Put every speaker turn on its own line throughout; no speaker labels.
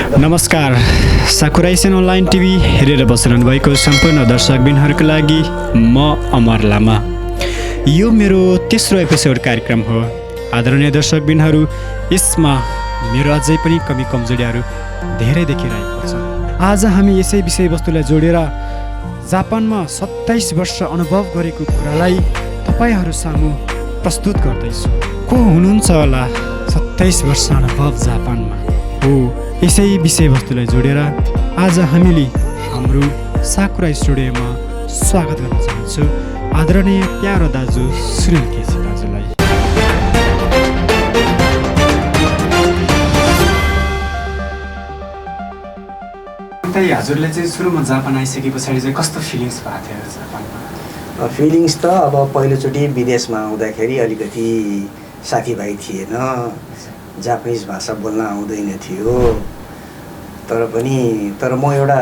नमस्कार, साकुराइसेन online TV हेरेर बसिरहनु भएको सम्पूर्ण दर्शकबिनहरूको लागि म अमर लामा। यो मेरो तेस्रो एपिसोड कार्यक्रम हो। आदरणीय दर्शकबिनहरू, यसमा मेरो अझै पनि कमी कमजोरीहरू धेरै देखिरहेको छ। आज हामी यसै विषयवस्तुलाई जोडेर जापानमा 27 वर्ष अनुभव गरेको कुरालाई तपाईहरू सामु प्रस्तुत गर्दैछु। को हुनुहुन्छ होला 27 वर्ष अनुभव जापानमा? हो, यसै विषयवस्तुलाई जोडेर आज हामीले हाम्रो साकुरा स्टुडियोमा स्वागत गर्न चाहन्छु आदरणीय प्यारो दाजु सुनिल केसी दाजुलाई। हजुरले चाहिँ सुरुमा जापान आइसके पछाडि चाहिँ कस्तो फिलिङ्स भएको थियो जापानमा?
फिलिङ्स त अब पहिलोचोटि विदेशमा आउँदाखेरि अलिकति साथीभाइ थिएन, जापानिज भाषा बोल्न आउँदैन थियो। तर म एउटा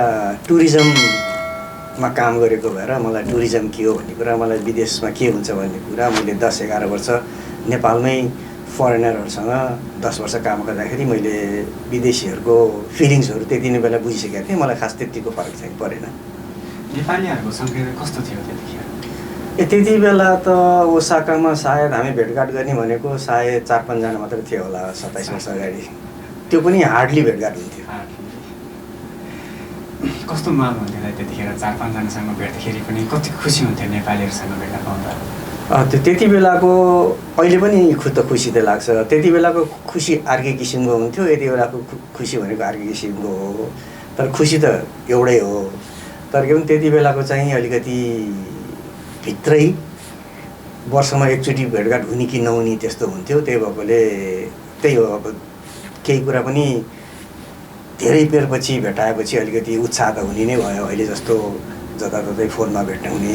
टुरिज्ममा काम गरेको भएर मलाई टुरिज्म के हो भन्ने कुरा, मलाई विदेशमा के हुन्छ भन्ने कुरा मैले 10-11 वर्ष नेपालमै फरेनरहरूसँग 10 वर्ष काम गर्दाखेरि मैले विदेशीहरूको फिलिङ्सहरू त्यति नै बेला बुझिसकेको थिएँ। मलाई खास त्यतिको फरक चाहिँ परेन।
नेपालीहरूको सङ्ख्या कस्तो थियो त्यतिखेर?
त्यति बेला त ओसाकामा सायद हामी भेटघाट गर्ने भनेको सायद 4-5 जना मात्रै थियो होला 27 वर्ष अगाडि। त्यो पनि हार्डली भेटघाट हुन्थ्यो।
कस्तो माहौल हुन्थ्यो त्यतिखेर? 4-5 जनासँग भेट्दाखेरि पनि कति खुसी हुन्थ्यो नेपालीहरूसँग भेट्न पाउँदा?
त्यो त्यति बेलाको, अहिले पनि खुद त खुसी त लाग्छ। त्यति बेलाको खुसी अर्कै किसिमको हुन्थ्यो, यति बेलाको खुसी भनेको अर्कै किसिमको हो। तर खुसी त एउटै हो। तर के भने त्यति बेलाको चाहिँ अलिकति भित्रै वर्षमा एकचोटि भेटघाट हुने कि नहुने त्यस्तो हुन्थ्यो। त्यही भएकोले त्यही हो, अब केही कुरा पनि धेरै बेरपछि भेटाएपछि अलिकति उत्साह त हुने नै भयो। अहिले जस्तो जताततै फोनमा भेट्न हुने,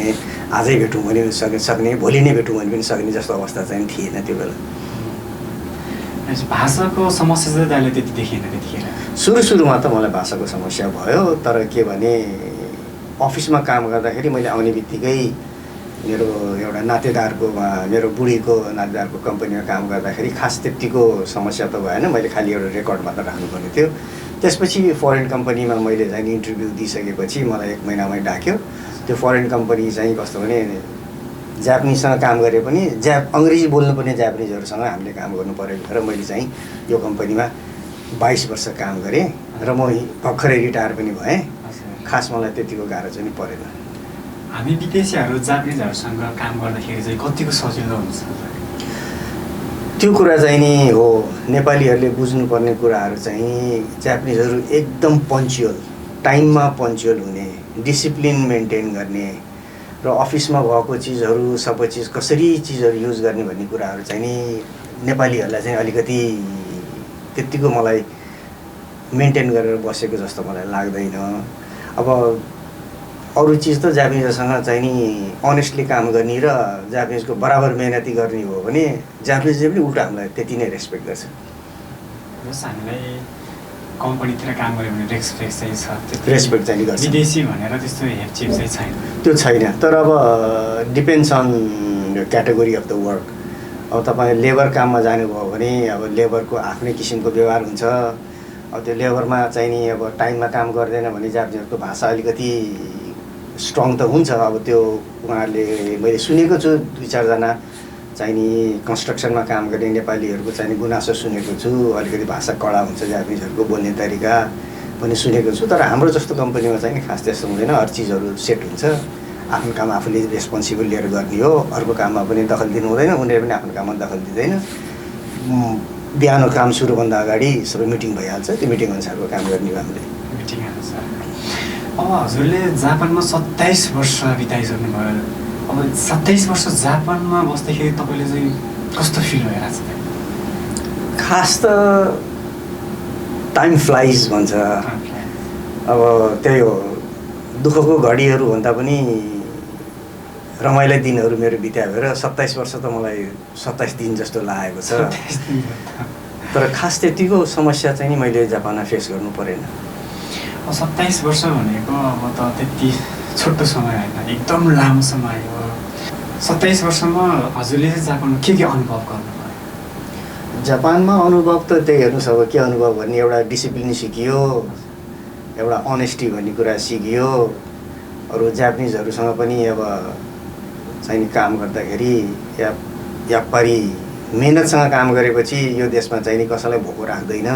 आजै भेटौँ भने सक्ने, भोलि नै भेटौँ भने पनि सक्ने जस्तो अवस्था चाहिँ थिएन त्यो बेला।
भाषाको समस्या चाहिँ दाइले त्यति देखिएन त्यतिखेर?
सुरुमा त मलाई भाषाको समस्या भयो। तर के भने अफिसमा काम गर्दाखेरि मैले आउने बित्तिकै मेरो एउटा नातेदारकोमा, मेरो बुढीको नातेदारको कम्पनीमा काम गर्दाखेरि खास त्यतिको समस्या त भएन। मैले खालि एउटा रेकर्ड मात्र राख्नुपर्ने थियो। त्यसपछि फरेन कम्पनीमा मैले चाहिँ इन्टरभ्यू दिइसकेपछि मलाई 1 महिनामै डाक्यो। त्यो फरेन कम्पनी चाहिँ कस्तो भने जापानिजसँग काम गरे पनि अङ्ग्रेजी बोल्नुपर्ने जापानिजहरूसँग हामीले काम गर्नु परेको भएर मैले चाहिँ यो कम्पनीमा 22 वर्ष काम गरेँ र म भर्खरै रिटायर पनि भएँ। खास मलाई त्यतिको गाह्रो चाहिँ परेन।
हामी विदेशीहरू जापानिजहरूसँग काम गर्दाखेरि चाहिँ कतिको सजिलो हुन्छ?
त्यो कुरा चाहिँ नि हो, नेपालीहरूले बुझ्नुपर्ने कुराहरू चाहिँ जापानिजहरू एकदम पङ्क्चुअल, टाइममा पङ्क्चुअल हुने, डिसिप्लिन मेन्टेन गर्ने र अफिसमा भएको चिजहरू सबै चिज कसरी चिजहरू युज गर्ने भन्ने कुराहरू चाहिँ नि नेपालीहरूलाई चाहिँ अलिकति त्यत्तिको मलाई मेन्टेन गरेर बसेको जस्तो मलाई लाग्दैन। अब अरू चिज त जापानिजसँग चाहिँ नि अनेस्टली काम गर्ने र जापानिजको बराबर मेहनती गर्ने हो भने जापानिजले पनि उल्टा हामीलाई त्यति नै रेस्पेक्ट गर्छ।
हामीलाई कम्पनीतिर काम गऱ्यो भने रेस्पेक्ट चाहिँ छ,
रेस्पेक्ट चाहिँ गर्छ।
विदेशी भनेर त्यस्तो हेपचेप चाहिँ छैन।
त्यो छैन। तर अब depends on category of the work. अब तपाईँ लेबर काममा जानुभयो भने अब लेबरको आफ्नै किसिमको व्यवहार हुन्छ। अब त्यो लेबरमा चाहिँ नि अब टाइममा काम गर्दैन भने जापानिजहरूको भाषा अलिकति स्ट्रङ त हुन्छ। अब त्यो उहाँहरूले मैले सुनेको छु 2-4 जना चाहिँ नि कन्स्ट्रक्सनमा काम गर्ने नेपालीहरूको चाहिँ नि गुनासो सुनेको छु। अलिकति भाषा कडा हुन्छ जापानिजहरूको बोल्ने तरिका पनि सुनेको छु। तर हाम्रो जस्तो कम्पनीमा चाहिँ नि खास त्यस्तो हुँदैन। हर चिजहरू सेट हुन्छ। आफ्नो काम आफूले रेस्पोन्सिबल लिएर गर्ने हो। अर्को काममा पनि दखल दिनु हुँदैन, उनीहरू पनि आफ्नो काममा दखल दिँदैन। बिहान काम सुरुभन्दा अगाडि सबै मिटिङ भइहाल्छ। त्यो मिटिङ अनुसारको काम गर्ने हो हामीले।
मिटिङ अनुसार। अब हजुरले जापानमा 27 वर्ष बिताइसक्नु भयो। अब 27 वर्ष जापानमा बस्दाखेरि तपाईँले चाहिँ कस्तो फिल भइरहेको छ?
खास त टाइम फ्लाइज भन्छ। अब त्यही हो, दुःखको घडीहरू भन्दा पनि रमाइलो दिनहरू मेरो बित्या भएर 27 वर्ष त मलाई 27 दिन जस्तो लागेको छ। तर खास त्यतिको समस्या चाहिँ नि मैले जापानमा फेस गर्नु परेन।
27 वर्ष भनेको अब त त्यति छोटो समय होइन, एकदम लामो समय हो। 27 वर्षमा हजुरले चाहिँ जापानमा के अनुभव गर्नुभयो?
जापानमा अनुभव त त्यही हेर्नुहोस् अब के अनुभव भन्ने एउटा डिसिप्लिन सिकियो, एउटा अनेस्टी भन्ने कुरा सिकियो। अरू जापानिजहरूसँग पनि अब चाहिँ काम गर्दाखेरि या परि मेहनतसँग काम गरेपछि यो देशमा चाहिँ कसैलाई भोको राख्दैन।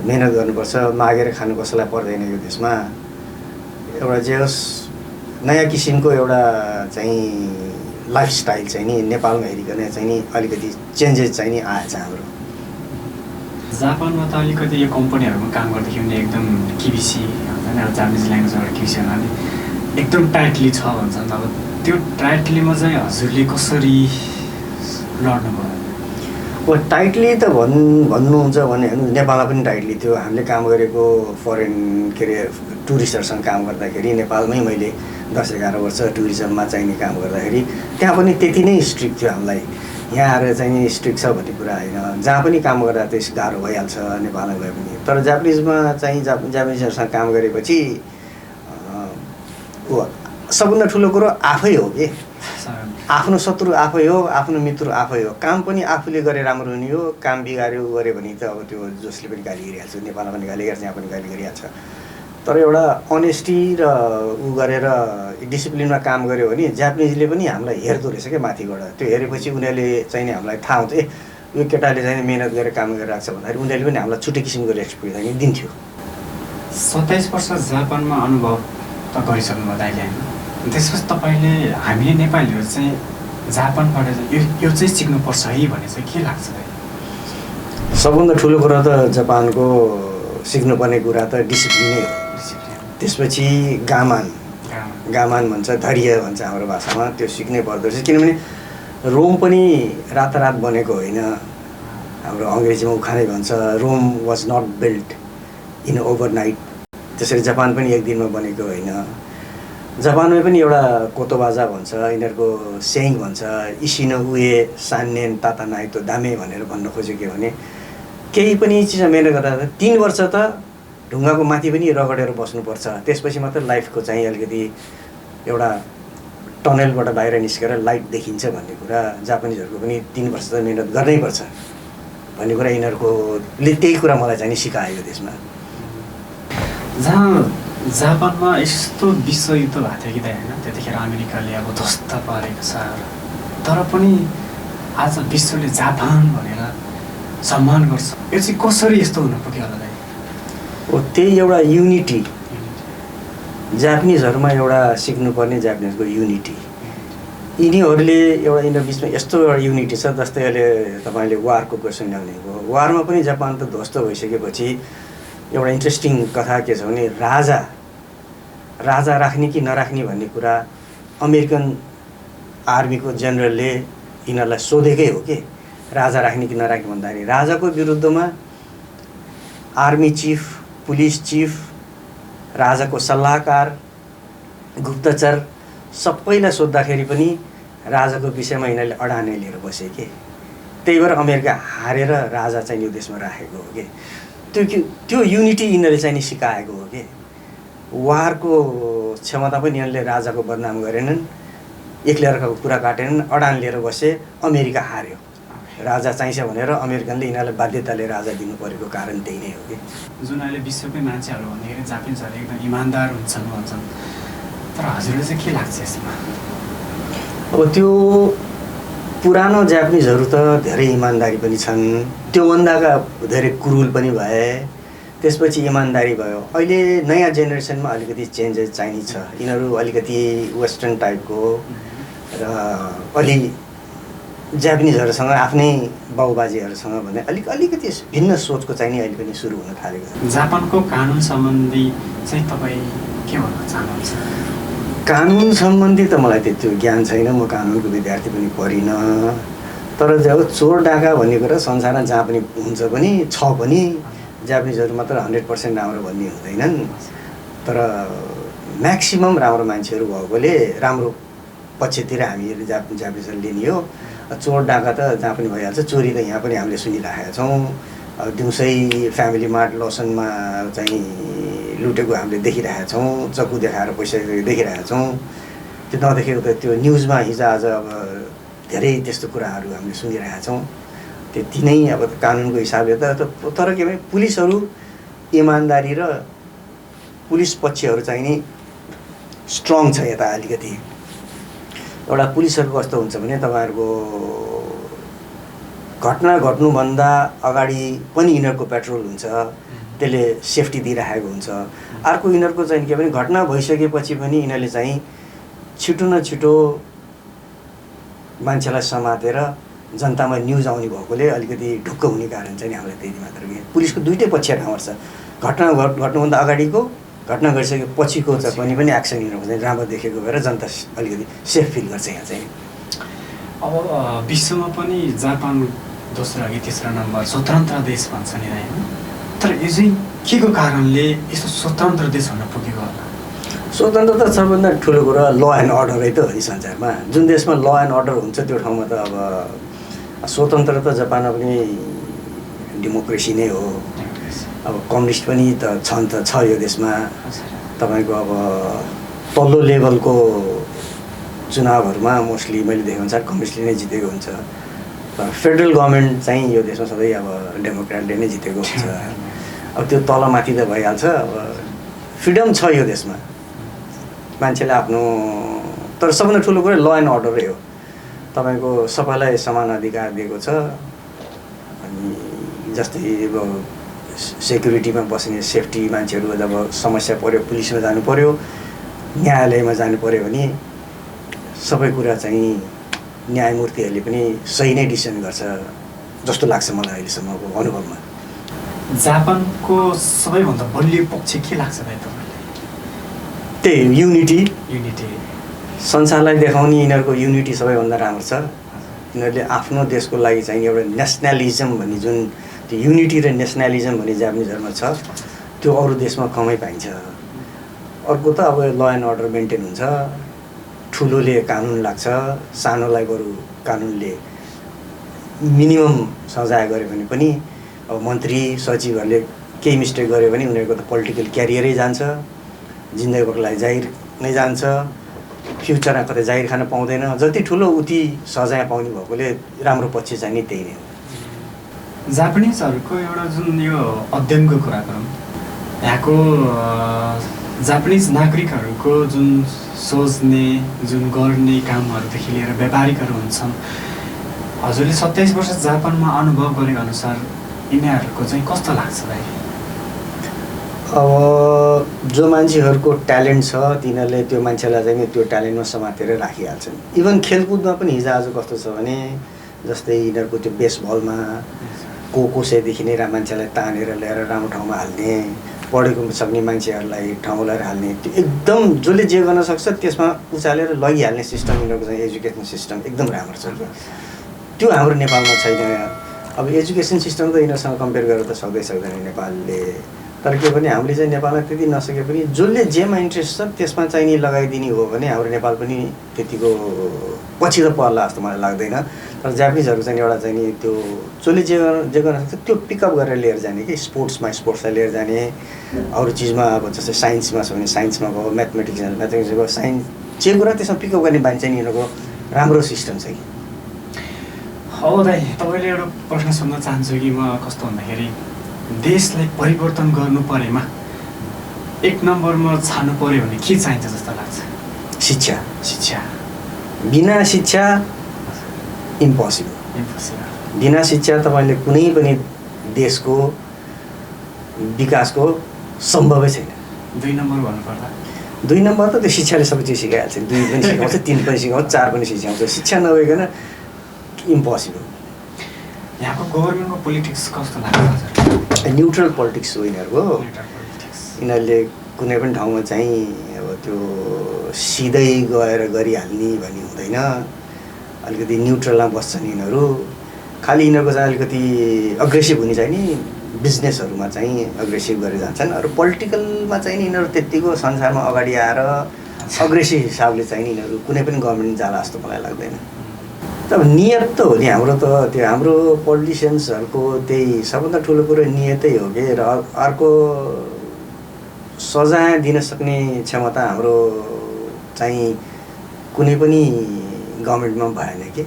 मेहनत गर्नुपर्छ, मागेर खानु कसैलाई पर्दैन यो देशमा। एउटा जे होस् नयाँ किसिमको एउटा चाहिँ लाइफस्टाइल चाहिँ नि नेपालमा हेरिकन चाहिँ नि अलिकति चेन्जेस चाहिँ नि आएछ हाम्रो।
जापानमा त अलिकति यो कम्पनीहरूमा काम गर्दाखेरि पनि एकदम किबिसी हुन्छ नि, जापानिज ल्याङ्ग्वेजबाट किबिसी हुनाले एकदम टाइटली छ भन्छन्। अब त्यो टाइटलीमा चाहिँ हजुरले कसरी लड्नुभयो?
अब टाइटली त भन्नुहुन्छ भने नेपालमा पनि टाइटली थियो। हामीले काम गरेको फरेन के अरे टुरिस्टहरूसँग काम गर्दाखेरि नेपालमै मैले 10-11 वर्ष टुरिज्ममा चाहिने काम गर्दाखेरि त्यहाँ पनि त्यति नै स्ट्रिक्ट थियो हामीलाई। यहाँ आएर चाहिँ स्ट्रिक्ट छ भन्ने कुरा होइन, जहाँ पनि काम गर्दा त्यस गाह्रो भइहाल्छ नेपालमा गए पनि। तर जापानिजमा चाहिँ जापानिजहरूसँग काम गरेपछि सबभन्दा ठुलो कुरो आफै हो कि आफ्नो शत्रु आफै हो, आफ्नो मित्र आफै हो। काम पनि आफूले गरे राम्रो हुने हो, काम बिगाऱ्यो गऱ्यो भने त अब त्यो जसले पनि गाली गरिहाल्छ, नेपालमा पनि गाली गर्छ, यहाँ पनि गाली गरिहाल्छ। तर एउटा अनेस्टी र उ गरेर डिसिप्लिनमा काम गऱ्यो भने जापानिजले पनि हामीलाई हेर्दो रहेछ क्या माथिबाट। त्यो हेरेपछि उनीहरूले चाहिँ नि हामीलाई थाहा हुन्छ, यो केटाले चाहिँ मेहनत गरेर काम गरिरहेको छ भन्दाखेरि उनीहरूले पनि हामीलाई छुट्टै किसिमको रेस्पेक्ट चाहिँ दिन्थ्यो।
27 वर्ष जापानमा अनुभव त गरिसक्नुभयो दाइले होइन? त्यसपछि तपाईँले हामीले नेपालीहरू चाहिँ जापानबाट यो चाहिँ सिक्नुपर्छ है भने चाहिँ के लाग्छ?
सबभन्दा ठुलो कुरा त जापानको सिक्नुपर्ने कुरा त डिसिप्लिनै हो। त्यसपछि गामान भन्छ, धैर्य भन्छ हाम्रो भाषामा, त्यो सिक्नै पर्दो रहेछ। किनभने रोम पनि रातारात बनेको होइन। हाम्रो अङ्ग्रेजीमा उखानै भन्छ Rome was not built in overnight. त्यसरी जापान पनि एक दिनमा बनेको होइन। जापानमा पनि एउटा कोतोबाजा भन्छ, यिनीहरूको सेङ भन्छ, इसिनो उए सान्नेन ताता नाइतो दामे भनेर भन्न खोजेको के भने केही पनि चिजमा मेहनत गर्दा 3 वर्ष त ढुङ्गाको माथि पनि रगडेर बस्नुपर्छ, त्यसपछि मात्र लाइफको चाहिँ अलिकति एउटा टनलबाट बाहिर निस्केर लाइट देखिन्छ भन्ने कुरा जापानिजहरूको पनि 3 वर्ष त मेहनत गर्नैपर्छ भन्ने कुरा यिनीहरूकोले त्यही कुरा मलाई चाहिँ सिकायो देशमा।
जहाँ जापानमा यस्तो विश्वयुद्ध भएको थियो कि त होइन, त्यतिखेर अमेरिकाले अब ध्वस्त पारेको छ, तर पनि आज विश्वले जापान भनेर सम्मान गर्छ। यो चाहिँ कसरी यस्तो हुन पुग्यो होला?
त्यही एउटा युनिटी, जापानिजहरूमा एउटा सिक्नुपर्ने जापानिजको युनिटी। यिनीहरूले एउटा यिनीहरू बिचमा यस्तो एउटा युनिटी छ। जस्तै अहिले तपाईँले वारको क्वेसन ल्याउने हो, वारमा पनि जापान त ध्वस्त भइसकेपछि एउटा इन्ट्रेस्टिङ कथा के छ भने राजा राख्ने कि नराख्ने भन्ने कुरा अमेरिकन आर्मीको जेनरलले यिनीहरूलाई सोधेकै हो कि राजा राख्ने कि नराख्ने भन्दाखेरि राजाको विरुद्धमा आर्मी चिफ, पुलिस चिफ, राजाको सल्लाहकार, गुप्तचर सबैलाई सोद्धाखेरि पनि राजाको विषयमा यिनीहरूले अडानै लिएर बसे कि। त्यही भएर अमेरिका हारेर राजा चाहिँ यो देशमा राखेको हो कि। त्यो युनिटी यिनीहरूले चाहिँ सिकाएको हो कि। वारको क्षमता पनि यिनीहरूले राजाको बदनाम गरेनन्, एक्लै अर्काको कुरा काटेनन्, अडान लिएर बसे, अमेरिका हार्यो। राजा चाहिन्छ भनेर अमेरिकनले यिनीहरूलाई बाध्यताले राजा दिनु परेको कारण त्यही नै हो कि।
जुन अहिले विश्वकै मान्छेहरू भन्दाखेरि जापानिजहरू एकदम इमान्दार हुन्छन् भन्छन्, तर हजुरलाई चाहिँ के लाग्छ यसमा?
अब त्यो पुरानो जापानिजहरू त धेरै इमान्दारी पनि छन्, त्योभन्दाका धेरै क्रुल पनि भए, त्यसपछि इमान्दारी भयो। अहिले नयाँ जेनेरेसनमा अलिकति चेन्जेस चाहिने छ। यिनीहरू अलिकति वेस्टर्न टाइपको र अलि जापानिजहरूसँग आफ्नै बाउबाजेहरूसँग भने अलिकति भिन्न सोचको चाहिँ नि अहिले पनि सुरु हुन थालेको छ।
जापानको कानुन सम्बन्धी चाहिँ तपाईँ के भन्न चाहनुहुन्छ?
कानुन सम्बन्धी त मलाई त्यति ज्ञान छैन, म कानुनको विद्यार्थी पनि परिनँ। तर जब चोर डाका भन्ने कुरा संसारमा जहाँ पनि हुन्छ पनि छ पनि, जापानिजहरू मात्र 100% राम्रो भन्ने हुँदैनन्। तर म्याक्सिमम राम्रो मान्छेहरू भएकोले राम्रो पक्षतिर हामीहरू जापानिजहरू लिने हो। चोर डाका त जहाँ पनि भइहाल्छ, चोरी त यहाँ पनि हामीले सुनिराखेका छौँ। दिउँसै फ्यामिली मार्ट लसनमा चाहिँ लुटेको हामीले देखिरहेका छौँ, चक्कु देखाएर पैसा देखिरहेका छौँ। त्यो नदेखेको त त्यो न्युजमा हिजोआज अब धेरै त्यस्तो कुराहरू हामीले सुनिरहेका छौँ। त्यति नै अब कानुनको हिसाबले तर के भने पुलिसहरू इमान्दारी र पुलिस पक्षहरू चाहिँ नि स्ट्रङ छ यता अलिकति। एउटा पुलिसहरूको कस्तो हुन्छ भने तपाईँहरूको घटना घट्नुभन्दा अगाडि पनि यिनीहरूको पेट्रोल हुन्छ, त्यसले सेफ्टी दिइराखेको हुन्छ। अर्को यिनीहरूको चाहिँ के भने घटना भइसकेपछि पनि यिनीहरूले चाहिँ छिटो न छिटो मान्छेलाई समातेर जनतामा न्युज आउने भएकोले अलिकति ढुक्क हुने कारण चाहिँ हामीलाई त्यति मात्र के पुलिसको दुईटै पक्ष राम्रो छ। घटना घट्नुभन्दा अगाडिको घटना घटिसकेपछिको चाहिँ पनि एक्सन यिनीहरूको चाहिँ राम्रो देखेको भएर जनता अलिकति सेफ फिल गर्छ यहाँ चाहिँ।
अब विश्वमा पनि जापान दोस्रो अघि तेस्रो नम्बर स्वतन्त्र देश भन्छ नि होइन, तर यो चाहिँ के को कारणले यस्तो स्वतन्त्र देश हुन पुगेको होला?
स्वतन्त्रता सबभन्दा ठुलो कुरा ल एन्ड अर्डरै त हो नि संसारमा। जुन देशमा ल एन्ड अर्डर हुन्छ त्यो ठाउँमा त अब स्वतन्त्र त जापानमा पनि डेमोक्रेसी नै हो। अब कम्युनिस्ट पनि त छन् त छ यो देशमा। तपाईँको अब तल्लो लेभलको चुनावहरूमा मोस्टली मैले देखेको अनुसार कम्युनिस्टले नै जितेको हुन्छ। फेडरल गभर्मेन्ट चाहिँ यो देशमा सधैँ अब डेमोक्रेटले नै जितेको हुन्छ। अब त्यो तलमाथि त भइहाल्छ। अब फ्रिडम छ यो देशमा, मान्छेले आफ्नो, तर सबभन्दा ठुलो कुरा ल एन्ड अर्डरै हो। तपाईँको सबैलाई समान अधिकार दिएको छ। अनि जस्तै अब सेक्युरिटीमा बस्ने सेफ्टी मान्छेहरू जब समस्या पऱ्यो पुलिसमा जानु पऱ्यो, न्यायालयमा जानु पऱ्यो भने सबै कुरा चाहिँ न्यायमूर्तिहरूले पनि सही नै डिसिसन गर्छ जस्तो लाग्छ मलाई अहिलेसम्मको अनुभवमा।
जापानको सबैभन्दा बलियो पक्ष के लाग्छ भाइ तपाईँलाई?
त्यही युनिटी
युनिटी
संसारलाई देखाउने यिनीहरूको युनिटी सबैभन्दा राम्रो छ। यिनीहरूले आफ्नो देशको लागि चाहिँ एउटा नेसनलिजम भन्ने जुन त्यो युनिटी र नेसनलिजम भन्ने जापानिजहरूमा छ त्यो अरू देशमा कमै पाइन्छ। अर्को त अब ल एन्ड अर्डर मेन्टेन हुन्छ, ठुलोले कानुन लाग्छ, सानोलाई बरु कानुनले मिनिमम सजाय गऱ्यो भने पनि अब मन्त्री सचिवहरूले केही मिस्टेक गर्यो भने उनीहरूको त पोलिटिकल क्यारियरै जान्छ, जिन्दगीको लागि जाहिर नै जान्छ, फ्युचरमा कतै जाहिर खान पाउँदैन। जति ठुलो उति सजाय पाउने भएकोले राम्रो पक्ष चाहिँ नि त्यही नै हो।
जापानिजहरूको एउटा जुन यो अध्ययनको कुरा गरौँ, यहाँको जापानिज नागरिकहरूको जुन सोच्ने जुन गर्ने कामहरूदेखि लिएर व्यापारिकहरू हुन्छन्, हजुरले 27 वर्ष जापानमा अनुभव गरेको अनुसार यिनीहरूको चाहिँ कस्तो लाग्छ भाइ?
अब जो मान्छेहरूको ट्यालेन्ट छ तिनीहरूले त्यो मान्छेलाई चाहिँ त्यो ट्यालेन्टमा समातेर राखिहाल्छन्। इभन खेलकुदमा पनि हिजोआज कस्तो छ भने जस्तै यिनीहरूको त्यो बेसबलमा कसैदेखि नै मान्छेलाई तानेर ल्याएर राम्रो ठाउँमा हाल्ने, पढेको सक्ने मान्छेहरूलाई ठाउँ लगाएर हाल्ने, त्यो एकदम जसले जे गर्न सक्छ त्यसमा उचालेर लगिहाल्ने सिस्टम यिनीहरूको चाहिँ एजुकेसन सिस्टम एकदम राम्रो छ। त्यो हाम्रो नेपालमा छैन। अब एजुकेसन सिस्टम त यिनीहरूसँग कम्पेयर गरेर त सक्दैन नेपालले। तर के भने हामीले चाहिँ नेपालमा त्यति नसके पनि जसले जेमा इन्ट्रेस्ट छ त्यसमा चाहिँ नि लगाइदिने हो भने हाम्रो नेपाल पनि त्यतिको पछि त पर्ला जस्तो मलाई लाग्दैन। तर जापानिजहरू चाहिँ एउटा चाहिँ नि त्यो जसले जे गर्न सक्छ त्यो पिकअप गरेर लिएर जाने कि स्पोर्ट्सलाई लिएर जाने, अरू चिजमा अब जस्तै साइन्समा छ भने साइन्समा गयो, म्याथमेटिक्समा गयो, साइन्स जे कुरा त्यसमा पिकअप गर्ने बानी चाहिँ यिनीहरूको राम्रो सिस्टम छ कि।
हो दाइ, तपाईँले एउटा प्रश्न सोध्न चाहन्छु कि म कस्तो भन्दाखेरि देशलाई परिवर्तन गर्नु परेमा 1 नम्बरमा छान्नु पर्यो भने के चाहिन्छ जस्तो लाग्छ? शिक्षा। बिना शिक्षा इम्पोसिबल। बिना शिक्षा तपाईँले कुनै पनि देशको विकासको सम्भवै छैन। 2 नम्बर भन्नुपर्दा
2 नम्बर त त्यो शिक्षाले सबै चिज सिकाइहाल्छ। 2 पनि सिकाउँछ, 3 पनि सिकाउँछ, 4 पनि सिकाउँछ। शिक्षा नभइकन इम्पोसिबल।
यहाँको गभर्मेन्टको पोलिटिक्स कस्तो लाग्छ?
न्युट्रल पोलिटिक्स हो यिनीहरूको। यिनीहरूले कुनै पनि ठाउँमा चाहिँ अब त्यो सिधै गएर गरिहाल्ने भन्ने हुँदैन। अलिकति न्युट्रलमा बस्छन् यिनीहरू। खालि यिनीहरूको चाहिँ अलिकति अग्रेसिभ हुने चाहिँ नि बिजनेसहरूमा चाहिँ अग्रेसिभ गरेर जान्छन्। अरू पोलिटिकलमा चाहिँ नि यिनीहरू त्यत्तिको संसारमा अगाडि आएर अग्रेसिभ हिसाबले चाहिँ नि यिनीहरू कुनै पनि गभर्मेन्ट जाला जस्तो मलाई लाग्दैन। अब नियत त हो नि हाम्रो त, त्यो हाम्रो पोलिटिसियन्सहरूको त्यही सबभन्दा ठुलो कुरो नियतै हो कि। र अर्को सजाय दिन सक्ने क्षमता हाम्रो चाहिँ कुनै पनि गभर्मेन्टमा भएन कि।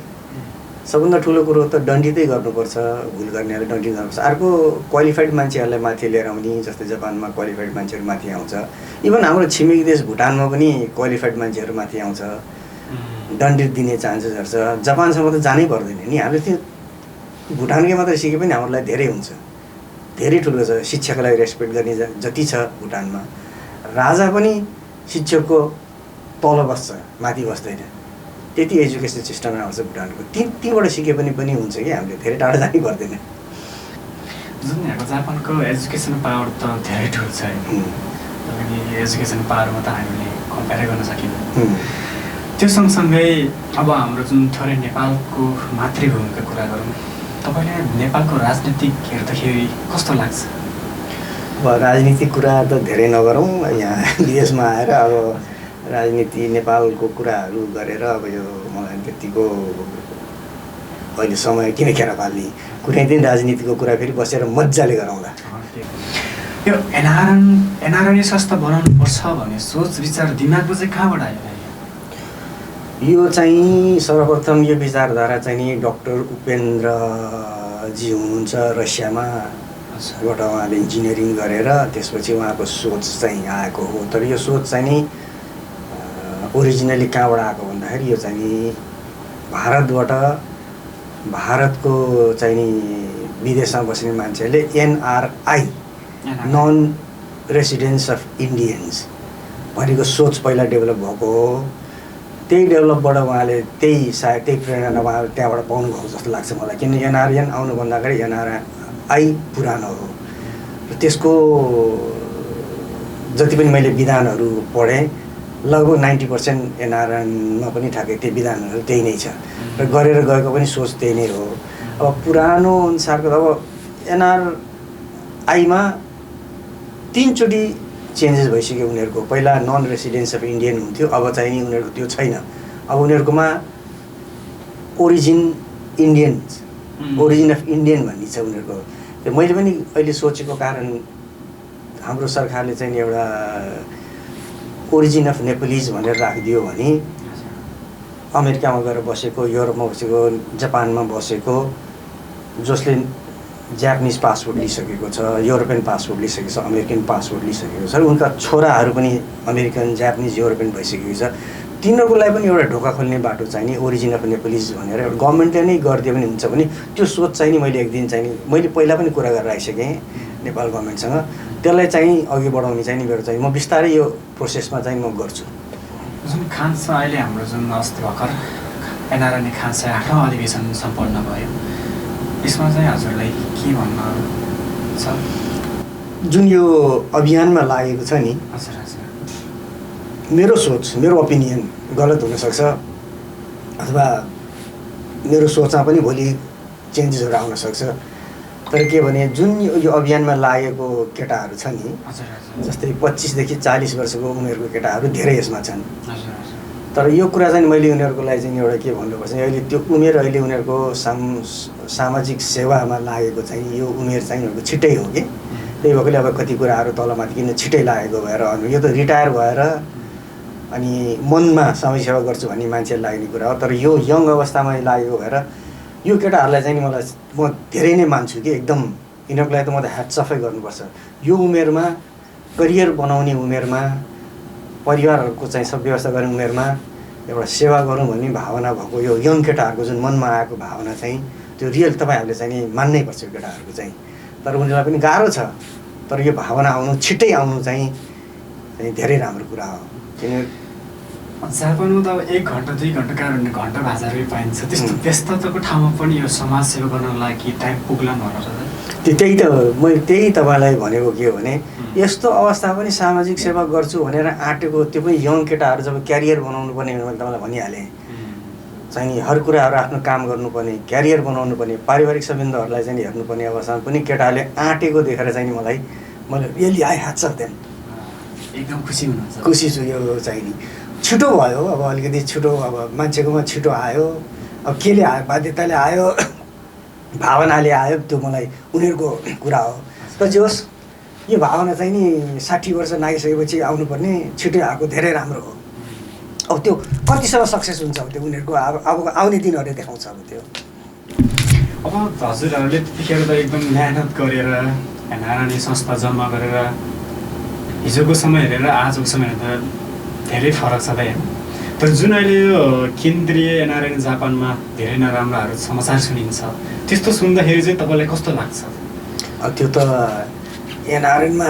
सबभन्दा ठुलो कुरो त दण्डितै गर्नुपर्छ, भुल गर्नेहरूले दण्डित गर्नुपर्छ। अर्को क्वालिफाइड मान्छेहरूलाई माथि लिएर आउने, जस्तै जापानमा क्वालिफाइड मान्छेहरू माथि आउँछ, इभन हाम्रो छिमेकी देश भुटानमा पनि क्वालिफाइड मान्छेहरू माथि आउँछ, दण्डित दिने चान्सेसहरू छ। जापानसम्म त जानै पर्दैन नि, हामीले त्यो भुटानकै मात्रै सिके पनि हाम्रो लागि धेरै हुन्छ, धेरै ठुलो छ। शिक्षाको लागि रेस्पेक्ट गर्ने जति छ भुटानमा, राजा पनि शिक्षकको तल बस्छ, माथि बस्दैन, त्यति एजुकेसन सिस्टम आउँछ भुटानको। तीबाट सिके पनि हुन्छ कि हामीले धेरै टाढा जानै पर्दैन।
जुन यहाँको जापानको एजुकेसन पावर त धेरै ठुलो छ, किनकि एजुकेसन पावरमा त हामीले कम्पेयर गर्न सकिँदैन। त्यो सँगसँगै अब हाम्रो जुन थोरै नेपालको मातृभूमिको कुरा गरौँ, तपाईँले नेपालको राजनीतिक हेर्दाखेरि कस्तो लाग्छ?
अब राजनीतिक कुरा त धेरै नगरौँ, यहाँ विदेशमा आएर अब राजनीति नेपालको कुराहरू गरेर अब यो मलाई त्यतिको अहिले समय किन खेर पाल्ने, कुनै दिन राजनीतिको कुरा फेरि बसेर मजाले गरौँला।
यो एनआरएन संस्था बनाउनुपर्छ भन्ने सोच विचार दिमागमा चाहिँ कहाँबाट आयो?
यो चाहिँ सर्वप्रथम यो विचारधारा चाहिँ नि डाक्टर उपेन्द्रजी हुनुहुन्छ रसियामा, बाट उहाँले इन्जिनियरिङ गरेर त्यसपछि उहाँको सोच चाहिँ आएको हो। तर यो सोच चाहिँ नि ओरिजिनली कहाँबाट आएको भन्दाखेरि यो चाहिँ नि भारतबाट, भारतको चाहिँ नि विदेशमा बस्ने मान्छेहरूले NRI, non residence of Indians भनेको सोच पहिला डेभलप भएको हो। त्यही डेभलपबाट उहाँले सायद त्यही प्रेरणा उहाँले त्यहाँबाट पाउनुभएको जस्तो लाग्छ मलाई, किन एनआरएन आउनुभन्दा अगाडि एनआरआई पुरानो हो र त्यसको जति पनि मैले विधानहरू पढेँ लगभग 90% एनआरएनमा पनि ठ्याक्कै त्यो विधानहरू त्यही नै छ र गरेर गएको पनि सोच त्यही नै हो। अब पुरानो अनुसारको अब एनआरआईमा 3 चोटि चेन्जेस भइसक्यो उनीहरूको। पहिला नन रेसिडेन्स अफ इन्डियन हुन्थ्यो, अब चाहिँ नि उनीहरूको त्यो छैन। अब उनीहरूकोमा ओरिजिन अफ इन्डियन भन्ने छ उनीहरूको। त्यो मैले पनि अहिले सोचेको कारण हाम्रो सरकारले चाहिँ एउटा ओरिजिन अफ नेपालिज भनेर राखिदियो भने अमेरिकामा गएर बसेको, युरोपमा बसेको, जापानमा बसेको, जसले जापानिज पासपोर्ट लिइसकेको छ, युरोपियन पासपोर्ट लिइसकेको छ, अमेरिकन पासपोर्ट लिइसकेको छ, उनका छोराहरू पनि अमेरिकन, जापानिज, युरोपियन भइसकेको छ, तिनीहरूको लागि पनि एउटा ढोका खोल्ने बाटो चाहिँ नि ओरिजिन अफ नेपालिज भनेर एउटा गभर्मेन्टले नै गरिदियो भने हुन्छ भने त्यो सोच चाहिँ नि मैले एक दिन चाहिँ नि मैले पहिला पनि कुरा गरेर आइसकेँ नेपाल गभर्मेन्टसँग। त्यसलाई चाहिँ अघि बढाउने चाहिँ नि मेरो चाहिँ म बिस्तारै यो प्रोसेसमा चाहिँ म गर्छु।
जुन खान्छ अहिले हाम्रो जुन अस्ति भर्खर एनआरएन खान्छ 8औं अधिवेशन सम्पन्न भयो, यसमा चाहिँ हजुरलाई के भन्न छ?
जुन यो अभियानमा लागेको छ नि,
हजुर हजुर,
मेरो सोच, मेरो ओपिनियन गलत हुनसक्छ अथवा मेरो सोचमा पनि भोलि चेन्जेसहरू आउन सक्छ। तर के भने जुन यो अभियानमा लागेको केटाहरू छ नि, जस्तै 25 देखि 40 वर्षको उमेरको केटाहरू धेरै यसमा छन्। तर यो कुरा चाहिँ मैले उनीहरूको लागि चाहिँ एउटा के भन्नुपर्छ, अहिले त्यो उमेर अहिले उनीहरूको सामाजिक सेवामा लागेको चाहिँ यो उमेर चाहिँ उनीहरूको छिट्टै हो कि, त्यही भएकोले अब कति कुराहरू तलमाथि किन छिट्टै लागेको भएर यो त रिटायर भएर अनि मनमा समाज सेवा गर्छु भन्ने मान्छे लाग्ने कुरा हो। तर यो यङ अवस्थामा लागेको भएर यो केटाहरूलाई चाहिँ नि मलाई म धेरै नै मान्छु कि एकदम यिनीहरूको लागि त म त ह्याट्सअफै गर्नुपर्छ। यो उमेरमा करियर बनाउने उमेरमा, परिवारहरूको चाहिँ सब व्यवस्था गर्ने उमेरमा एउटा सेवा गरौँ भन्ने भावना भएको यो यङ केटाहरूको जुन मनमा आएको भावना चाहिँ त्यो रियल तपाईँहरूले चाहिँ नि मान्नै पर्छ यो केटाहरूको चाहिँ। तर उनीहरूलाई पनि गाह्रो छ, तर यो भावना आउनु, छिट्टै आउनु चाहिँ धेरै राम्रो कुरा हो। किन
जापानमा त अब 1 घन्टा 2 घन्टा कारण घन्टा भाषाहरू पाइन्छ, त्यस्तो व्यस्तताको ठाउँमा पनि यो समाज सेवा गर्नको लागि टाइम पुग्ला भनेर
त्यही त मैले त्यही तपाईँलाई भनेको के हो भने यस्तो अवस्था पनि सामाजिक सेवा गर्छु भनेर आँटेको, त्यो पनि यङ केटाहरू जब क्यारियर बनाउनु पर्ने मैले तपाईँलाई भनिहालेँ चाहिँ नि हर कुराहरू आफ्नो काम गर्नुपर्ने, क्यारियर बनाउनु पर्ने, पारिवारिक सम्बन्धहरूलाई चाहिँ हेर्नुपर्ने अवस्थामा पनि केटाहरूले आँटेको देखेर चाहिँ नि मैले really I hats off them,
एकदम खुसी हुनुहुन्छ।
खुसी छु। यो चाहिँ नि छिटो भयो, अब अलिकति छिटो, अब मान्छेकोमा छिटो आयो, अब केले आयो, बाध्यताले आयो, भावनाले आयो, त्यो मलाई उनीहरूको कुरा हो। तर जे होस् यो भावना चाहिँ नि 60 वर्ष नागिसकेपछि आउनुपर्ने, छिटो आएको धेरै राम्रो हो। अब त्यो कतिसम्म सक्सेस हुन्छ अब त्यो उनीहरूको अब आउने दिनहरूले देखाउँछ अब त्यो।
अब हजुरहरूले त्यतिखेर त एकदम मेहनत गरेर नारायणी संस्था जम्मा गरेर हिजोको समय हेरेर आजको समय हेरेर धेरै फरक छ त होइन। तर जुन अहिले यो केन्द्रीय एनआरएन जापानमा धेरै नराम्रोहरू समाचार सुनिन्छ, त्यस्तो सुन्दाखेरि चाहिँ तपाईँलाई कस्तो लाग्छ?
त्यो त एनआरएनमा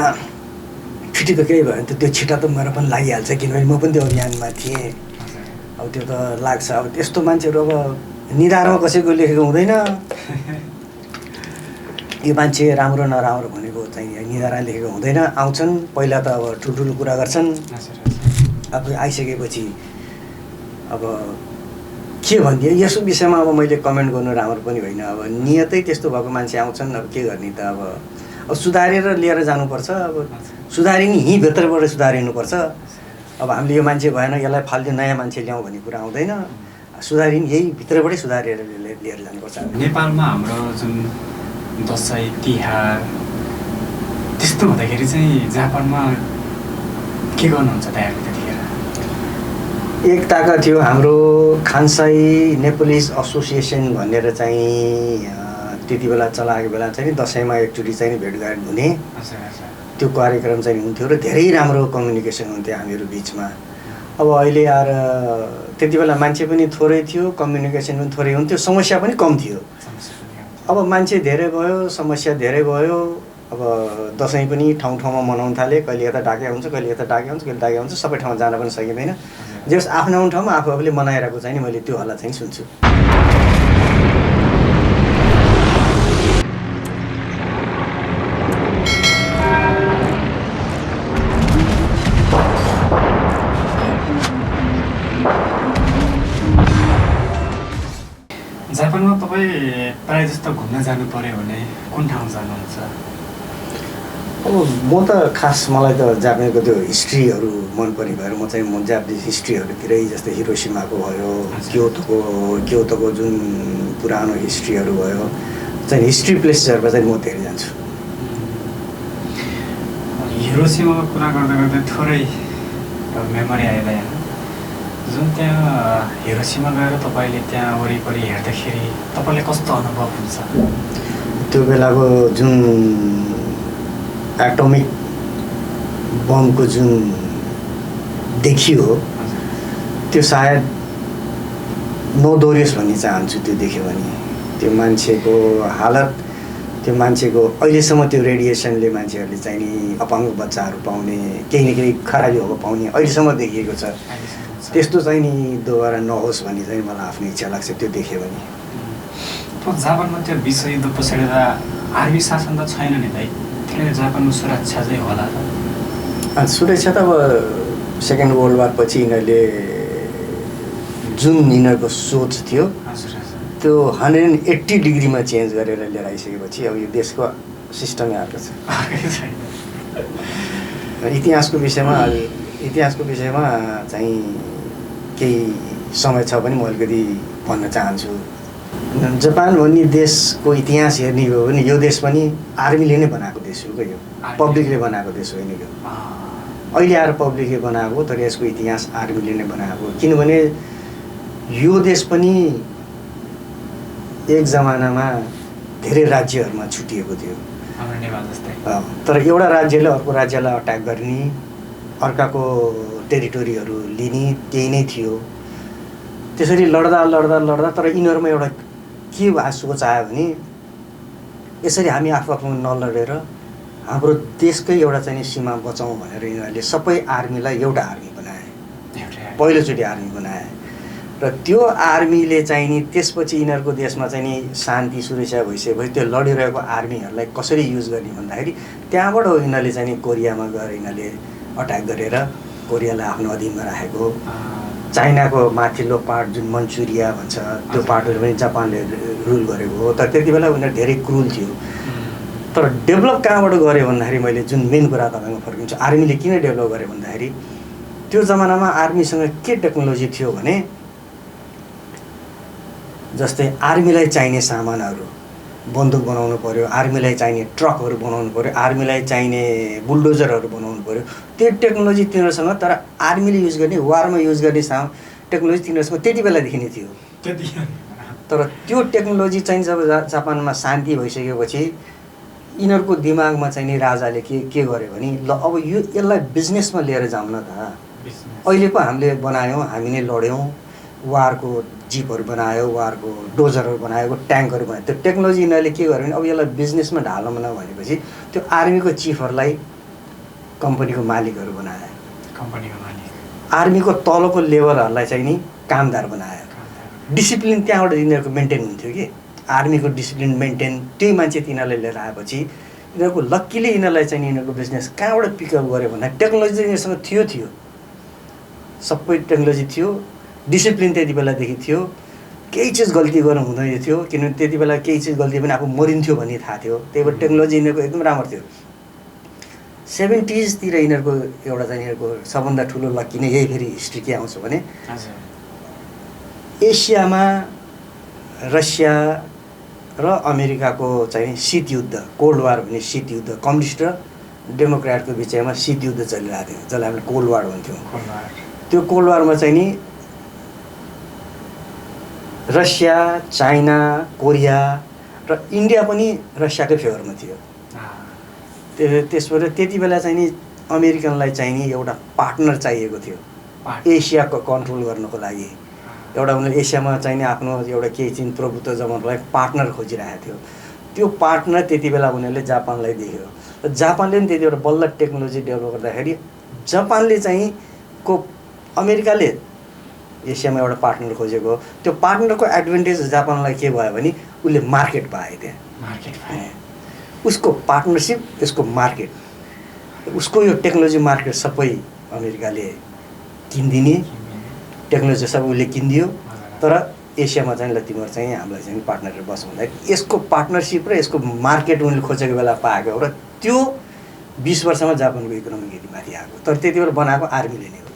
फिटेको केही भयो भने त त्यो छिटा त मेरो पनि लागिहाल्छ, किनभने म पनि त्यो अभियानमा थिएँ। अब त्यो त लाग्छ। अब त्यस्तो मान्छेहरू अब निधारमा कसैको लेखेको हुँदैन। यो मान्छे राम्रो नराम्रो भनेको चाहिँ निधारमा लेखेको हुँदैन। आउँछन् पहिला त अब ठुल्ठुलो कुरा गर्छन्, अब आइसकेपछि अब के भनिदिए यसो विषयमा अब मैले कमेन्ट गर्नु राम्रो पनि होइन। अब नियतै त्यस्तो भएको मान्छे आउँछन्, अब के गर्ने त। अब सुधारेर लिएर जानुपर्छ। अब सुधारिने भित्रबाट सुधारिनुपर्छ। अब हामीले यो मान्छे भएन यसलाई फाल्तु नयाँ मान्छे ल्याउँ भन्ने कुरा आउँदैन। सुधारिने यही भित्रबाटै सुधारेर लिएर जानुपर्छ।
नेपालमा हाम्रो जुन दसैँ तिहार त्यस्तो हुँदाखेरि चाहिँ जापानमा के गर्नुहुन्छ तयारी त्यतिखेर?
एकताका थियो हाम्रो खान्साई नेपोलिस एसोसिएसन भनेर चाहिँ त्यति बेला चलाएको बेला चाहिँ दसैँमा एकचोटि चाहिँ भेटघाट हुने त्यो कार्यक्रम चाहिँ हुन्थ्यो र धेरै राम्रो कम्युनिकेसन हुन्थ्यो हामीहरू बिचमा। अब अहिले आएर त्यति बेला मान्छे पनि थोरै थियो, कम्युनिकेसन पनि थोरै हुन्थ्यो, समस्या पनि कम थियो। अब मान्छे धेरै भयो, समस्या धेरै भयो। अब दसैँ पनि ठाउँ ठाउँमा मनाउन थाले, कहिले यता डाके हुन्छ, कहिले यता डाके हुन्छ, कहिले डाके हुन्छ, सबै ठाउँमा जान पनि सकिँदैन। जस आफ्नो ठाउँमा आफू आफूले मनाइरहेको चाहिँ मैले त्यो हल्ला चाहिँ सुन्छु।
जापानमा तपाईँ प्रायः जस्तो घुम्न जानु पर्यो भने कुन ठाउँ जानुहुन्छ?
अब म त खास मलाई त जापानको त्यो हिस्ट्रीहरू मन पर्ने भएर म जापानिज हिस्ट्रीहरूतिरै जस्तै हिरोसिमाको भयो, क्योतोको जुन पुरानो हिस्ट्रीहरू भयो चाहिँ हिस्ट्री प्लेसेसहरूमा चाहिँ म धेरै जान्छु।
हिरोसिमाको कुरा गर्दा गर्दै थोरै मेमोरी आइला यहाँ जुन त्यहाँ हिरोसिमा गएर तपाईँले त्यहाँ वरिपरि हेर्दाखेरि तपाईँलाई कस्तो अनुभव हुन्छ?
त्यो बेलाको जुन एटोमिक बमको जुन देखियो त्यो सायद नदोहोरियोस् भन्ने चाहन्छु। त्यो देख्यो भने त्यो मान्छेको हालत, त्यो मान्छेको अहिलेसम्म त्यो रेडिएसनले मान्छेहरूले चाहिँ नि अपाङ्ग बच्चाहरू पाउने, केही न केही खराबीहरू पाउने अहिलेसम्म देखिएको छ। त्यस्तो चाहिँ नि दोबारा नहोस् भन्ने चाहिँ मलाई आफ्नो इच्छा लाग्छ त्यो देख्यो भने।
जापानमा त्यो विश्वयुद्ध पछाडि आर्मी शासन त छैन नि भाइ, किनभने जापानमा सुरक्षा चाहिँ होला त?
सुरक्षा त अब सेकेन्ड वर्ल्ड वार पछि यिनीहरूले जुन यिनीहरूको सोच थियो त्यो 180 डिग्रीमा चेन्ज गरेर लिएर आइसकेपछि अब यो देशको सिस्टमै अर्को छ। इतिहासको विषयमा चाहिँ केही समय छ भने म अलिकति भन्न चाहन्छु। जापान भन्ने देशको इतिहास हेर्ने हो भने यो देश पनि आर्मीले नै बनाएको देश हो क्या, यो पब्लिकले बनाएको देश होइन। यो अहिले आएर पब्लिकले बनाएको, तर यसको इतिहास आर्मीले नै बनाएको। किनभने यो देश पनि एक जमानामा धेरै राज्यहरूमा छुटिएको थियो, तर एउटा राज्यले अर्को राज्यलाई अट्याक गर्ने, अर्काको टेरिटोरीहरू लिने त्यही नै थियो। त्यसरी लड्दा तर यिनीहरूमा एउटा के सोच आयो भने यसरी हामी आफू नलडेर हाम्रो देशकै एउटा चाहिँ सीमा बचाउँ भनेर यिनीहरूले सबै आर्मीलाई एउटा आर्मी बनाए, पहिलोचोटि आर्मी बनाए। र त्यो आर्मीले चाहिँ नि त्यसपछि यिनीहरूको देशमा चाहिँ नि शान्ति सुरक्षा भइसकेपछि त्यो लडिरहेको आर्मीहरूलाई कसरी युज गर्ने भन्दाखेरि त्यहाँबाट यिनीहरूले चाहिँ नि कोरियामा गएर यिनीहरूले अट्याक गरेर कोरियालाई आफ्नो अधीनमा राखेको। चाइनाको माथिल्लो पार्ट जुन मन्चुरिया भन्छ त्यो पार्टहरू पनि जापानले रुल गरेको हो। तर त्यति बेला उनीहरू धेरै क्रुल थियो। तर डेभलप कहाँबाट गऱ्यो भन्दाखेरि मैले जुन मेन कुरा तपाईँमा फर्किन्छु, आर्मीले किन डेभलप गर्यो भन्दाखेरि त्यो जमानामा आर्मीसँग के टेक्नोलोजी थियो भने जस्तै आर्मीलाई चाहिने सामानहरू बन्दुक बनाउनु पर्यो, आर्मीलाई चाहिने ट्रकहरू बनाउनु पर्यो, आर्मीलाई चाहिने बुलडोजरहरू बनाउनु पर्यो। त्यो टेक्नोलोजी तिनीहरूसँग, तर आर्मीले युज गर्ने वारमा युज गर्ने टेक्नोलोजी तिनीहरूसँग त्यति बेलादेखि नै थियो। तर त्यो टेक्नोलोजी चाहिँ जब जापानमा शान्ति भइसकेपछि यिनीहरूको दिमागमा चाहिँ नि राजाले के गर्यो भने ल अब यसलाई बिजनेसमा लिएर जाउँ न त। अहिले पो हामीले बनायौँ, हामी नै लड्यौँ, वारको जिपहरू बनायो, वारको डोजरहरू बनायो, ट्याङ्कहरू बनायो। त्यो टेक्नोलोजी यिनीहरूले के गर्यो भने अब यसलाई बिजनेसमा ढालौँ न भनेपछि त्यो आर्मीको चिफहरूलाई कम्पनीको मालिकहरू बनायो। आर्मीको तलको लेभलहरूलाई चाहिँ नि कामदार बनायो। डिसिप्लिन त्यहाँबाट यिनीहरूको मेन्टेन हुन्थ्यो कि आर्मीको डिसिप्लिन मेन्टेन त्यही मान्छे तिनीहरूले लिएर आएपछि यिनीहरूको लक्कीले यिनीहरूलाई चाहिँ यिनीहरूको बिजनेस कहाँबाट पिकअप गर्यो भन्दा टेक्नोलोजी चाहिँ यिनीहरूसँग थियो सबै टेक्नोलोजी थियो, डिसिप्लिन त्यति बेलादेखि थियो, केही चिज गल्ती गर्नु हुँदैन थियो किनभने त्यति बेला केही चिज गल्ती पनि आफू मरिन्थ्यो भन्ने थाहा थियो। त्यही भएर टेक्नोलोजी यिनीहरूको एकदम राम्रो थियो। 70s तिर यिनीहरूको एउटा चाहिँ यिनीहरूको सबभन्दा ठुलो लक्की नै यही फेरि हिस्ट्री के आउँछ भने एसियामा रसिया र अमेरिकाको चाहिँ शीतयुद्ध, कोल्ड वार भन्ने शीतयुद्ध, कम्युनिस्ट र डेमोक्रेटको बिचमा शीतयुद्ध चलिरहेको थियो जसलाई हामीले कोल्ड वार भन्थ्यौँ। त्यो कोल्ड वारमा चाहिँ नि रसिया, चाइना, कोरिया र इन्डिया पनि रसियाकै फेभरमा थियो। त्यसबाट त्यति बेला चाहिँ नि अमेरिकनलाई चाहिँ नि एउटा पार्टनर चाहिएको थियो एसियाको कन्ट्रोल गर्नको लागि। एउटा उनीहरूले एसियामा चाहिँ नि आफ्नो एउटा केही चाहिँ प्रभुत्व जमाउनको लागि पार्टनर खोजिरहेको थियो। त्यो पार्टनर त्यति बेला उनीहरूले जापानलाई देख्यो र जापानले पनि त्यति बेला बल्ल टेक्नोलोजी डेभलप गर्दाखेरि जापानले चाहिँ अमेरिकाले एसियामा एउटा पार्टनर खोजेको। त्यो पार्टनरको एडभान्टेज जापानलाई के भयो भने उसले मार्केट पायो, त्यहाँ उसको पार्टनरसिप, यसको मार्केट, उसको यो टेक्नोलोजी मार्केट सबै अमेरिकाले किनिदिने, टेक्नोलोजी सब उसले किनिदियो। तर एसियामा चाहिँ ल तिमीहरू चाहिँ हामीलाई चाहिँ पार्टनर बस भन्दाखेरि यसको पार्टनरसिप र यसको मार्केट उनीहरूले खोजेको बेला पाएको र त्यो 20 वर्षमा जापानको इकोनोमी यति माथि आएको। तर त्यति बेला बनाएको आर्मीले नै हो।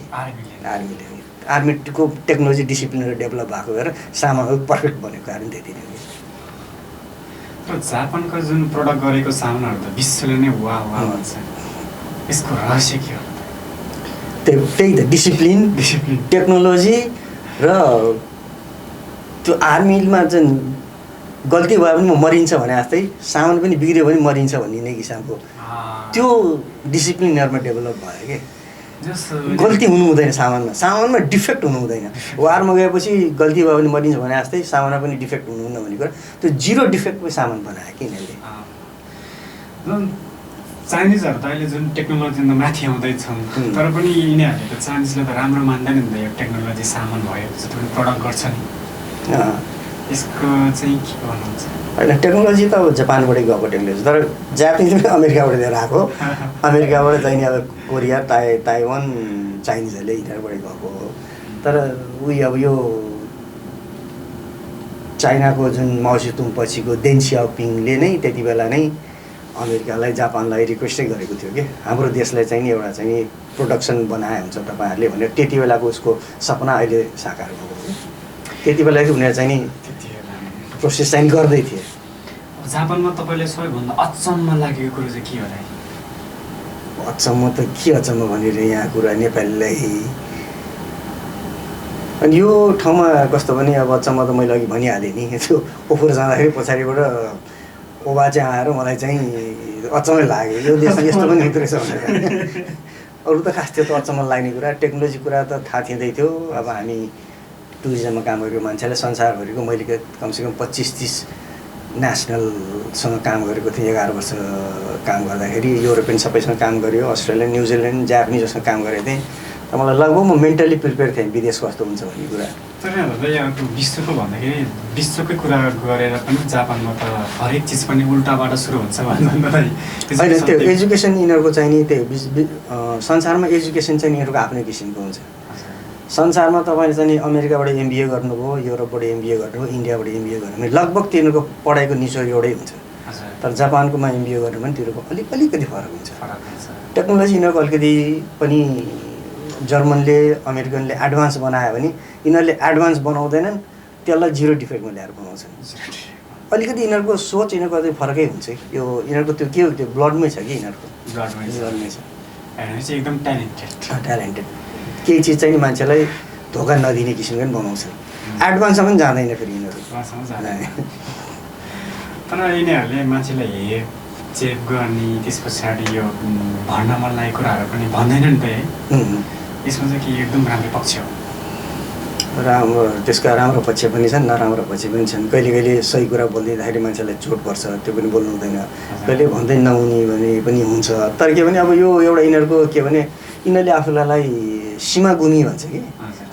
आर्मीको टेक्नोलोजी डिसिप्लिन डेभलप भएको भएर सामानहरू पर्फेक्ट बनेको कारण त्यति नै हो।
र जापानको जुन प्रडक्ट गरेको सामानहरू त विश्वले नै वाह भन्छ। यसको रहस्य के हो?
त्यही त डिसिप्लिन, टेक्नोलोजी र त्यो आर्मीमा चाहिँ गल्ती भयो भने मरिन्छ भने जस्तै सामान पनि बिग्रियो भने मरिन्छ भन्ने नै किसिमको त्यो डिसिप्लिन यिनीहरूमा डेभलप भयो कि गल्ती हुनु हुँदैन सामानमा डिफेक्ट हुनु हुँदैन। वारमा गएपछि गल्ती भयो भने मरिन्छ भने जस्तै सामानमा पनि डिफेक्ट हुनुहुन्न भन्ने कुरा त्यो जिरो डिफेक्टको सामान बनायो कि यिनीहरूले।
चाइनिजहरू त अहिले जुन टेक्नोलोजी माथि आउँदैछन् तर पनि यिनीहरूले त चाइनिजले त राम्रो मान्दैन नि त यो टेक्नोलोजी सामान भयो जस्तो पनि प्रडक्ट गर्छ नि। यसको चाहिँ के भन्नुहुन्छ?
होइन टेक्नोलोजी त अब जापानबाटै गएको टेक्नोलोजी, तर जापानिज पनि अमेरिकाबाट लिएर आएको। अमेरिकाबाट चाहिँ अब कोरिया, ताइवान, चाइनिजहरूले यिनीहरूबाटै गएको हो। तर उही अब यो चाइनाको जुन माओसेतुङ पछिको देन सियाओपिङले नै त्यति बेला नै अमेरिकालाई, जापानलाई रिक्वेस्टै गरेको थियो कि हाम्रो देशलाई चाहिँ नि एउटा चाहिँ नि प्रोडक्सन बनाए हुन्छ तपाईँहरूले भनेर। त्यति बेलाको उसको सपना अहिले साकार भएको हो। त्यति बेला उनीहरू चाहिँ नि प्रोसेस चाहिँ गर्दै थिए।
जापानमा तपाईँले सबैभन्दा अचम्म लागेको कुरो चाहिँ के हो र?
अचम्म त के अचम्म भनेर यहाँ कुरा नेपालीलाई। अनि यो ठाउँमा कस्तो भने अब अचम्म त मैले अघि भनिहालेँ नि, त्यो पोखर जाँदाखेरि पछाडिबाट ओबा चाहिँ आएर मलाई चाहिँ अचम्मै लाग्यो यो देशमा यस्तो पनि हुँदो रहेछ भनेर। अरू त खास त्यो त अचम्म लाग्ने कुरा, टेक्नोलोजी कुरा त थाहा थिँदै थियो। अब हामी टुरिज्ममा काम गरेको मान्छेलाई संसारभरिको मैले कमसेकम 25-30 नेसनलसँग काम गरेको थिएँ। 11 वर्ष काम गर्दाखेरि युरोपियन सबैसँग काम गऱ्यो, अस्ट्रेलियन, न्युजिल्यान्ड, जापानिजसँग काम गरेको थिएँ। त मलाई लगभग म मेन्टली प्रिपेयर थिएँ विदेश कस्तो हुन्छ भन्ने कुरा।
तर यहाँ विश्वको भन्दाखेरि विश्वकै कुरा गरेर पनि जापानमा त हरेक चिज पनि उल्टाबाट सुरु हुन्छ भन्छ।
होइन त्यो एजुकेसन यिनीहरूको चाहिँ नि त्यो संसारमा एजुकेसन चाहिँ यिनीहरूको आफ्नै किसिमको हुन्छ। संसारमा तपाईँले चाहिँ अमेरिकाबाट MBA गर्नुभयो, युरोपबाट MBA गर्नुभयो, इन्डियाबाट MBA गर्नुभयो, लगभग तिनीहरूको पढाइको निचोड एउटै हुन्छ। तर जापानकोमा MBA गर्नु भने तिनीहरूको अलिकति फरक हुन्छ। टेक्नोलोजी यिनीहरूको अलिकति पनि जर्मनले, अमेरिकनले एडभान्स बनायो भने यिनीहरूले एडभान्स बनाउँदैनन्, त्यसलाई जिरो डिफेक्टमा ल्याएर बनाउँछन्। अलिकति यिनीहरूको सोच यिनीहरूको अझै फरकै हुन्छ। यो यिनीहरूको त्यो के हो, त्यो ब्लडमै छ कि यिनीहरूको ब्लडमै छ।
एकदम ट्यालेन्टेड
केही चिज चाहिँ नि मान्छेलाई धोका नदिने किसिमको पनि बनाउँछ। एडभान्ससम्म पनि जाँदैन फेरि यिनीहरू
उहाँसँग जाँदैन। तर यिनीहरूले मान्छेलाई चेक गर्ने त्यस पछाडि यो भन्न मन लागेको कुराहरू पनि भन्दैनन् त है। यसमा चाहिँ के एकदम राम्रो पक्ष हो?
राम्रो, त्यसका राम्रो पक्ष पनि छन्, नराम्रो पक्ष पनि छन्। कहिले कहिले सही कुरा बोलिदिँदाखेरि मान्छेलाई चोट पर्छ, त्यो पनि बोल्नु हुँदैन। कहिले भन्दै नहुने भने पनि हुन्छ। तर के भने अब यो एउटा यिनीहरूको के भने यिनीहरूले आफूलाई सीमा गुमी भन्छ कि।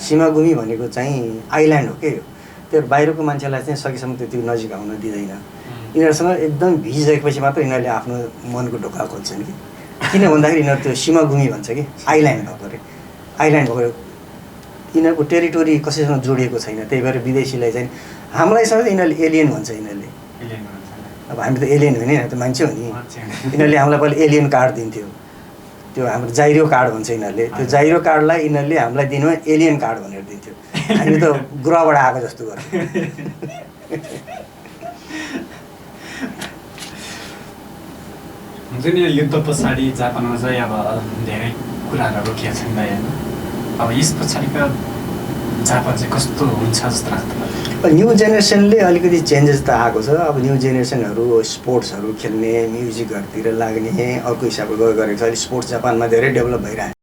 सीमा गुमी भनेको चाहिँ आइल्यान्ड हो के यो। त्यो बाहिरको मान्छेलाई चाहिँ सकेसम्म त्यति नजिक आउन दिँदैन। यिनीहरूसँग एकदम भिजिसकेपछि मात्र यिनीहरूले आफ्नो मनको ढोका खोल्छन् कि। किन भन्दाखेरि यिनीहरू त्यो सीमा गुमी भन्छ कि, आइल्यान्ड भएको अरे। आइल्यान्ड भएको यिनीहरूको टेरिटोरी कसैसँग जोडिएको छैन। त्यही भएर विदेशीलाई चाहिँ हामीलाई समेत यिनीहरूले एलियन भन्छ। यिनीहरूले अब हामी त एलियन होइन, त मान्छे हो नि। यिनीहरूले हामीलाई पहिला एलियन कार्ड दिन्थ्यो, त्यो हाम्रो जाइरो कार्ड भन्छ यिनीहरूले। त्यो जाइरो कार्डलाई यिनीहरूले हामीलाई दिनुमा एलियन कार्ड भनेर दिन्थ्यो। हामी त ग्रहबाट आएको जस्तो गर्थ्यो।
हुन्छ नि, युद्ध पछाडि जापानमा चाहिँ अब धेरै कुराहरू रोकिएको छन् दाइ होइन? अब यस पछाडिका जापान चाहिँ कस्तो हुन्छ जस्तो लाग्छ तपाईँलाई?
न्यू जेनेरेसनले अलिकति चेन्जेस त आएको छ। अब न्यू जेनेरेसनहरू स्पोर्ट्सहरू खेल्ने, म्युजिकहरूतिर लाग्ने, अर्को हिसाबले गरेको छ। अहिले स्पोर्ट्स जापानमा धेरै डेभलप भइरहेको छ।